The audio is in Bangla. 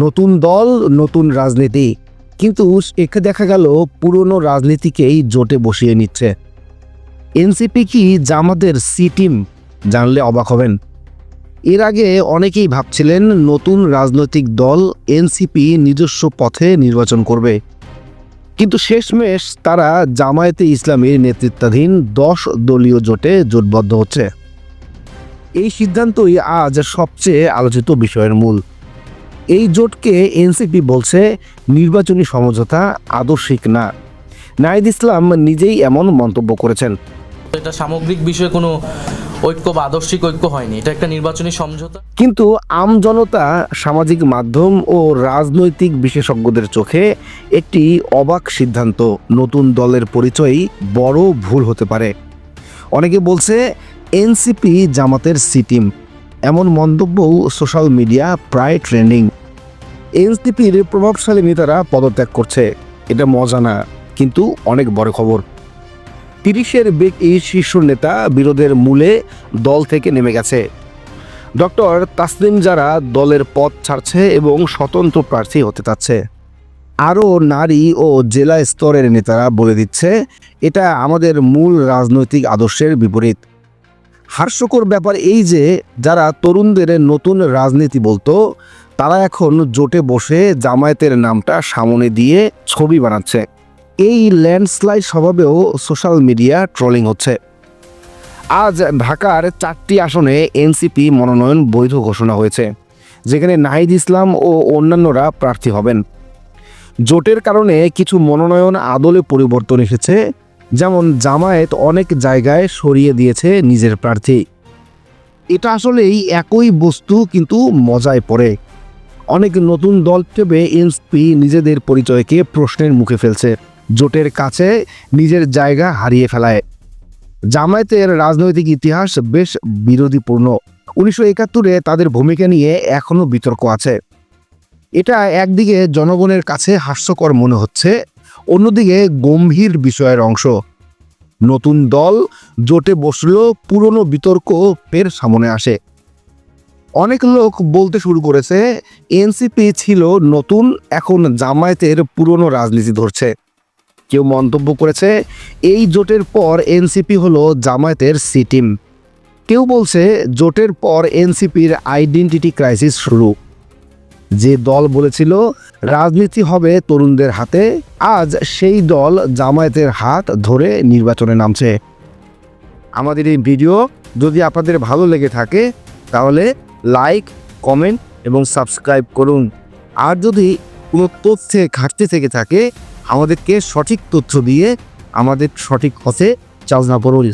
নতুন দল, নতুন রাজনীতি, কিন্তু একে দেখা গেল পুরনো রাজনীতিকেই জোটে বসিয়ে নিচ্ছে। এনসিপি কি জামাতের সি টিম? জানলে অবাক হবেন। এর আগে অনেকেই ভাবছিলেন নতুন রাজনৈতিক দল এনসিপি নিজস্ব পথে নির্বাচন করবে, কিন্তু শেষমেশ তারা জামায়াতে ইসলামীর নেতৃত্বাধীন 10 দলীয় জোটে জোটবদ্ধ হচ্ছে। এই সিদ্ধান্তই আজ সবচেয়ে আলোচিত বিষয়ের মূল। এই জোটকে এনসিপি বলছে নির্বাচনী সমঝোতা, আদর্শিক না। নাহিদ ইসলাম নিজেই এমন মন্তব্য করেছেন। এটা সামগ্রিক বিষয়ে কোনো ঐক্য বা আদর্শিক ঐক্য হয়নি, এটা একটা নির্বাচনী সমঝোতা। কিন্তু আমজনতা, সামাজিক মাধ্যম ও রাজনৈতিক বিশেষজ্ঞদের চোখে একটি অবাক সিদ্ধান্ত। নতুন দলের পরিচয়ই বড় ভুল হতে পারে। অনেকে বলছে এনসিপি জামাতের সি টিম। এমন মন্তব্যও সোশ্যাল মিডিয়া প্রায় ট্রেন্ডিং। এনসিপির প্রভাবশালী নেতারা পদত্যাগ করছে, এটা মজা না, কিন্তু অনেক বড় খবর। 30-এর ব্যক্তি শীর্ষ নেতা বিরোধের মূলে দল থেকে নেমে গেছে। ডক্টর তাসলিম যারা দলের পদ ছাড়ছে এবং স্বতন্ত্র প্রার্থী হতে চাচ্ছে। আরও নারী ও জেলা স্তরের নেতারা বলে দিচ্ছে এটা আমাদের মূল রাজনৈতিক আদর্শের বিপরীত। হাস্যকর ব্যাপার এই যে যারা তরুণদের নতুন রাজনীতি বলতো, তারা এখন জোটে বসে জামায়াতের নামটা সামনে দিয়ে ছবি বানাচ্ছে। এই ল্যান্ডস্লাইড স্বভাবেও সোশ্যাল মিডিয়া ট্রলিং হচ্ছে। আজ ঢাকার 4টি আসনে এনসিপি মনোনয়ন বৈধ ঘোষণা হয়েছে, যেখানে নাহিদ ইসলাম ও অন্যান্যরা প্রার্থী হবেন। জোটের কারণে কিছু মনোনয়ন আদলে পরিবর্তন এসেছে, যেমন জামায়াত অনেক জায়গায় সরিয়ে দিয়েছে নিজের প্রার্থী। এটা আসলেই একই বস্তু, কিন্তু মজায় পড়ে। অনেক নতুন দল ভেবে এনসিপি নিজেদের পরিচয়কে প্রশ্নের মুখে ফেলছে, জোটের কাছে নিজের জায়গা হারিয়ে ফেলায়। জামায়াতের রাজনৈতিক ইতিহাস বেশ বিরোধীপূর্ণ। 1971-এ তাদের ভূমিকা নিয়ে এখনও বিতর্ক আছে। এটা একদিকে জনগণের কাছে হাস্যকর মনে হচ্ছে, অন্যদিকে গম্ভীর বিষয়ের অংশ। নতুন দল জোটে বসলেও পুরনো বিতর্ক ফের সামনে আসে। অনেক লোক বলতে শুরু করেছে এনসিপি ছিল নতুন, এখন জামায়াতের পুরনো রাজনীতি ধরছে। কেউ মন্তব্য করেছে এই জোটের পর এনসিপি হলো জামায়াতের সি টিম। কেউ বলছে জোটের পর এনসিপির আইডেন্টিটি ক্রাইসিস শুরু। যে দল বলেছিল রাজনীতি হবে তরুণদের হাতে, আজ সেই দল জামায়াতের হাত ধরে নির্বাচনে নামছে। আমাদের এই ভিডিও যদি আপনাদের ভালো লেগে থাকে তাহলে লাইক, কমেন্ট এবং সাবস্ক্রাইব করুন। আর যদি কোনো তথ্যে ঘাটতি থেকে থাকে, আমাদেরকে সঠিক তথ্য দিয়ে আমাদের সঠিক পথে চালনা করুন।